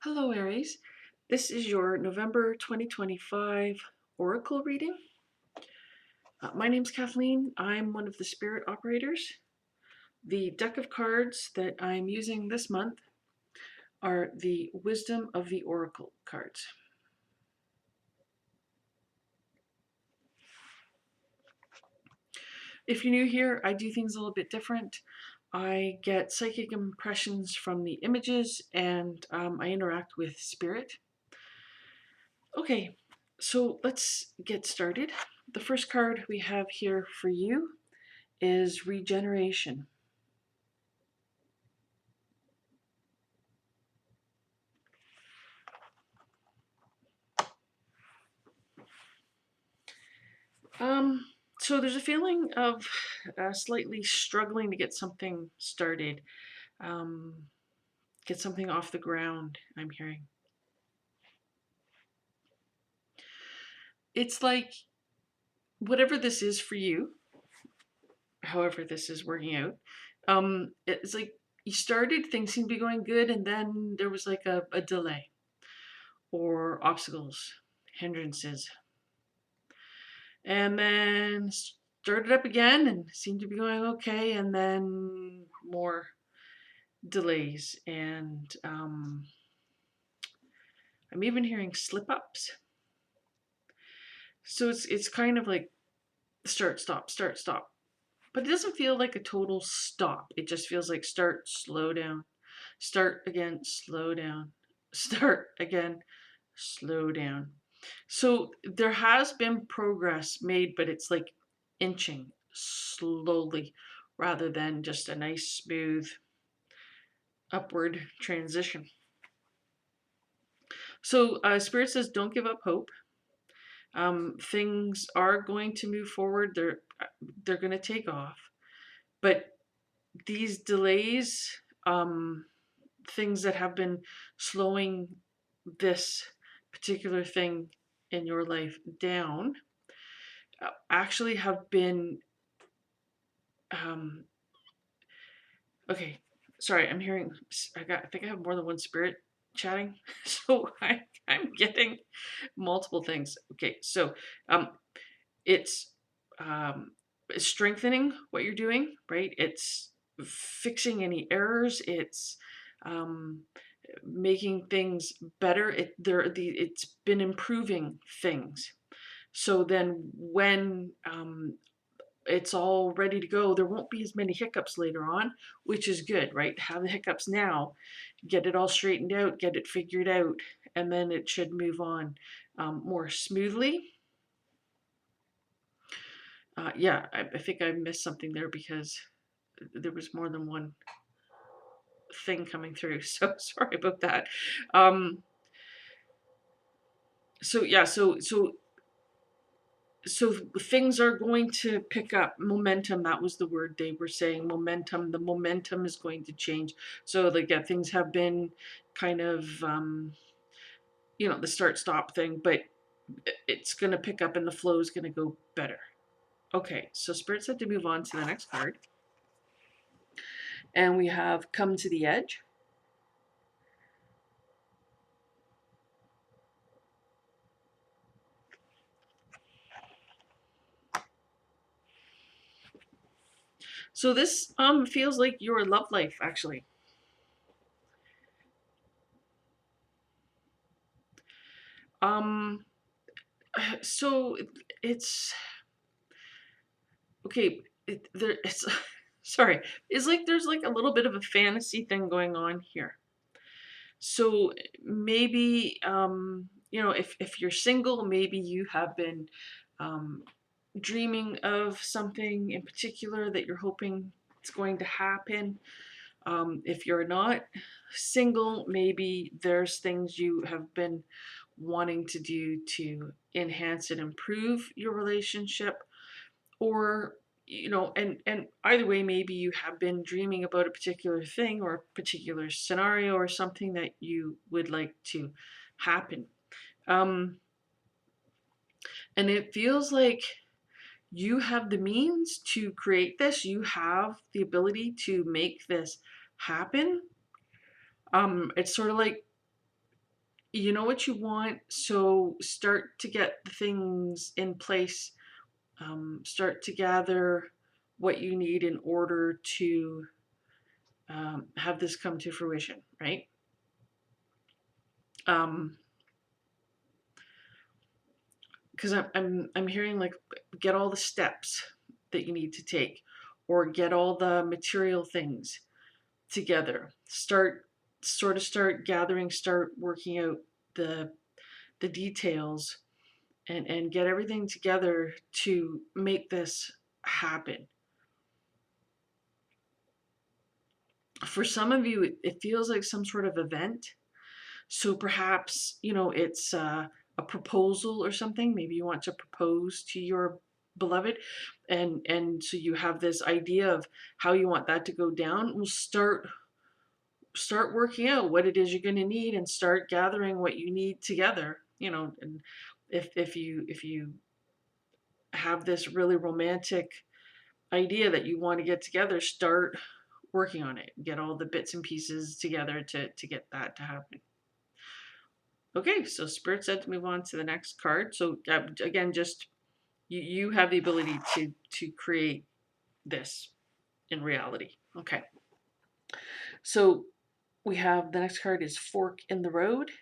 Hello, Aries. This is your November 2025 Oracle reading. My name's Kathleen. I'm one of the spirit operators. The deck of cards that I'm using this month are the Wisdom of the Oracle cards. If you're new here, I do things a little bit different. I get psychic impressions from the images and I interact with spirit. Okay, so let's get started. The first card we have here for you is regeneration. Um, so there's a feeling of slightly struggling to get something started, um, get something off the ground, I'm hearing. It's like whatever this is for you, however this is working out, it's like you started, things seem to be going good, and then there was like a delay or obstacles, hindrances. And then started up again and seemed to be going okay, and then more delays. And I'm even hearing slip ups. So it's kind of like start, stop, start, stop. But it doesn't feel like a total stop. It just feels like start, slow down, start again, slow down, start again, slow down. So there has been progress made, but it's like inching slowly rather than just a nice, smooth upward transition. So Spirit says, don't give up hope. Things are going to move forward. They're going to take off, but these delays, things that have been slowing this particular thing in your life down, actually have been um, okay. Sorry, I'm hearing. I think I have more than one spirit chatting, so I'm getting multiple things. Okay, so um, it's um, strengthening what you're doing, right? It's fixing any errors. It's um, making things better. It's been improving things. So then when it's all ready to go, there won't be as many hiccups later on, which is good, right? Have the hiccups now, get it all straightened out, get it figured out, and then it should move on more smoothly. Yeah, I think I missed something there because there was more than one thing coming through. So sorry about that. So yeah, so things are going to pick up momentum. That was the word they were saying. Momentum. The momentum is going to change. So like yeah, things have been kind of the start stop thing, but it's going to pick up and the flow is going to go better. Okay, so Spirit said to move on to the next card. And we have Come to the Edge. So this feels like your love life, actually. Um so it's okay, it's sorry. It's like there's like a little bit of a fantasy thing going on here. So maybe if you're single, maybe you have been um dreaming of something in particular that you're hoping is going to happen. If you're not single, maybe there's things you have been wanting to do to enhance and improve your relationship, or and either way, maybe you have been dreaming about a particular thing or a particular scenario or something that you would like to happen. Um, and it feels like you have the means to create this. You have the ability to make this happen. It's sort of like you know what you want, so start to get the things in place. Start to gather what you need in order to have this come to fruition, right? Um, because I'm hearing like get all the steps that you need to take, or get all the material things together. Start gathering, start working out the the details, and get everything together to make this happen. For some of you, it feels like some sort of event. So perhaps, it's a proposal or something. Maybe you want to propose to your beloved, and so you have this idea of how you want that to go down. Well, start working out what it is you're going to need, and start gathering what you need together. And if you have this really romantic idea that you want to get together, start working on it. Get all the bits and pieces together to get that to happen. Okay, so Spirit said to move on to the next card. So again, just you have the ability to create this in reality. Okay, so we have the next card is Fork in the Road.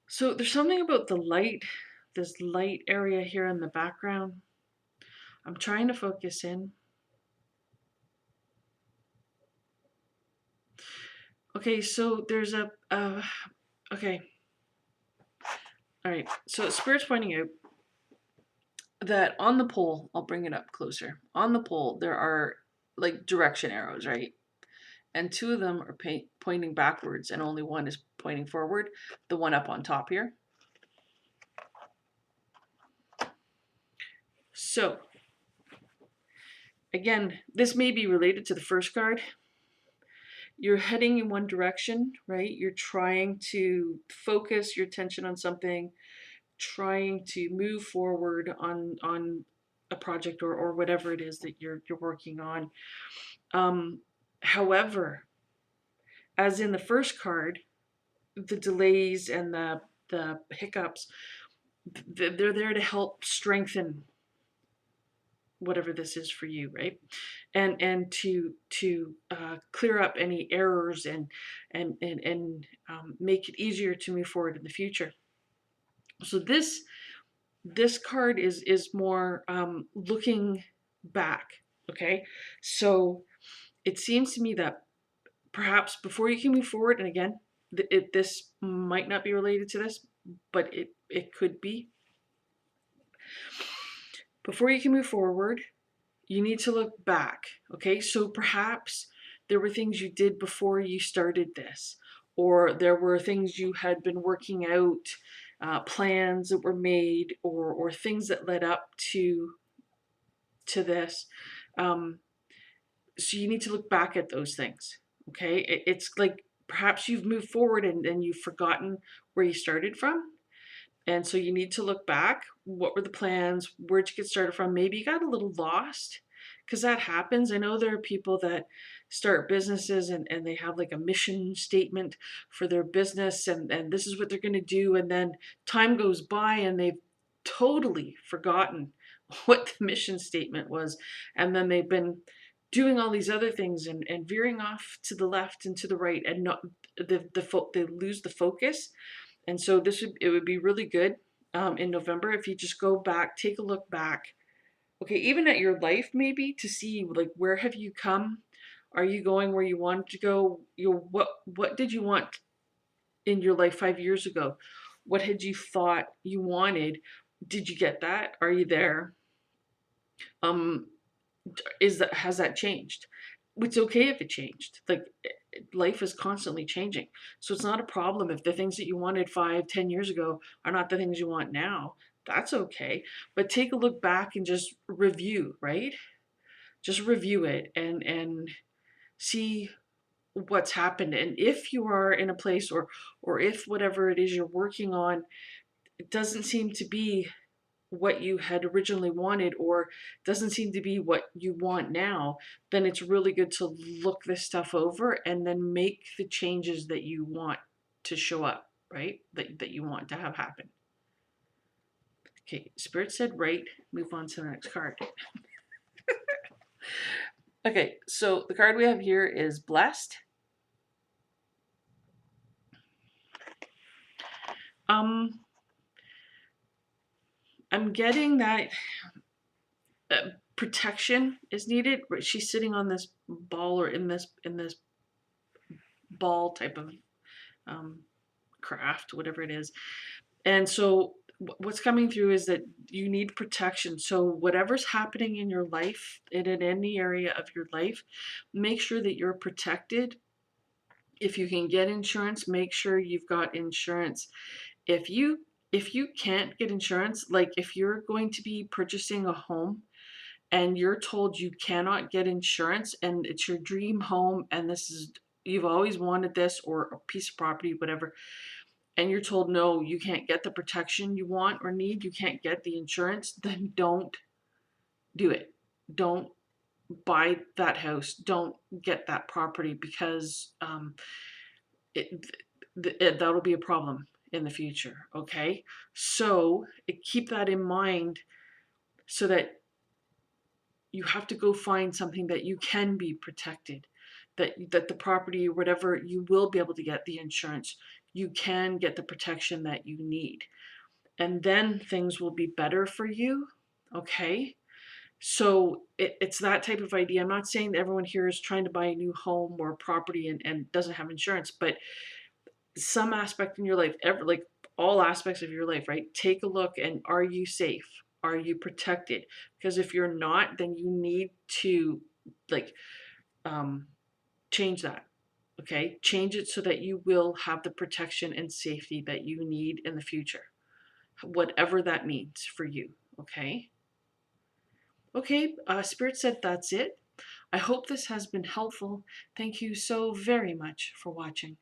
So there's something about the light, this light area here in the background. I'm trying to focus in. Okay, so there's okay. All right, so Spirit's pointing out that on the pole, I'll bring it up closer. On the pole, there are like direction arrows, right? And two of them are pointing backwards, and only one is pointing forward, the one up on top here. So, again, this may be related to the first card. You're heading in one direction, right? You're trying to focus your attention on something, trying to move forward on a project, or whatever it is that you're working on. However, as in the first card, the delays and the hiccups, they're there to help strengthen whatever this is for you, right? And to clear up any errors, and make it easier to move forward in the future. So this card is more looking back. Okay, so it seems to me that perhaps before you can move forward, and again, this might not be related to this, but it could be. Before you can move forward, you need to look back. Okay, so perhaps there were things you did before you started this, or there were things you had been working out, plans that were made, or things that led up to this. Um, so you need to look back at those things. Okay, it's like perhaps you've moved forward, and you've forgotten where you started from. And so you need to look back. What were the plans? Where'd you get started from? Maybe you got a little lost, because that happens. I know there are people that start businesses, and they have like a mission statement for their business, and this is what they're going to do. And then time goes by, and they've totally forgotten what the mission statement was. And then they've been doing all these other things, and veering off to the left and to the right, and not they lose the focus. And so it would be really good in November if you just go back, take a look back. Okay, even at your life, maybe, to see like where have you come? Are you going where you wanted to go? What did you want in your life 5 years ago? What had you thought you wanted? Did you get that? Are you there? Um, has that changed? It's okay if it changed. Like, life is constantly changing, so it's not a problem if the things that you wanted 5, 10 years ago are not the things you want now. That's okay. But take a look back and just review, right? Just review it, and see what's happened. And if you are in a place, or if whatever it is you're working on, it doesn't seem to be what you had originally wanted, or doesn't seem to be what you want now, then it's really good to look this stuff over and then make the changes that you want to show up, right? That you want to have happen. Okay, Spirit said right, move on to the next card. Okay, so the card we have here is Blessed. Um, I'm getting that protection is needed. She's sitting on this ball, or in this ball type of um, craft, whatever it is. And so what's coming through is that you need protection. So whatever's happening in your life, in any area of your life, make sure that you're protected. If you can get insurance, make sure you've got insurance. If you can't get insurance, like if you're going to be purchasing a home and you're told you cannot get insurance, and it's your dream home, and this is, you've always wanted this, or a piece of property, whatever, and you're told no, you can't get the protection you want or need, you can't get the insurance, then don't do it. Don't buy that house. Don't get that property, because it, that'll be a problem in the future. Okay, so keep that in mind, so that you have to go find something that you can be protected, that the property or whatever, you will be able to get the insurance, you can get the protection that you need, and then things will be better for you. Okay, so it's that type of idea. I'm not saying that everyone here is trying to buy a new home or property and doesn't have insurance, but some aspect in your life, like all aspects of your life, right? Take a look, and are you safe? Are you protected? Because if you're not, then you need to, like, um, change that. Okay, change it so that you will have the protection and safety that you need in the future, whatever that means for you. Okay. Okay, Spirit said that's it. I hope this has been helpful. Thank you so very much for watching.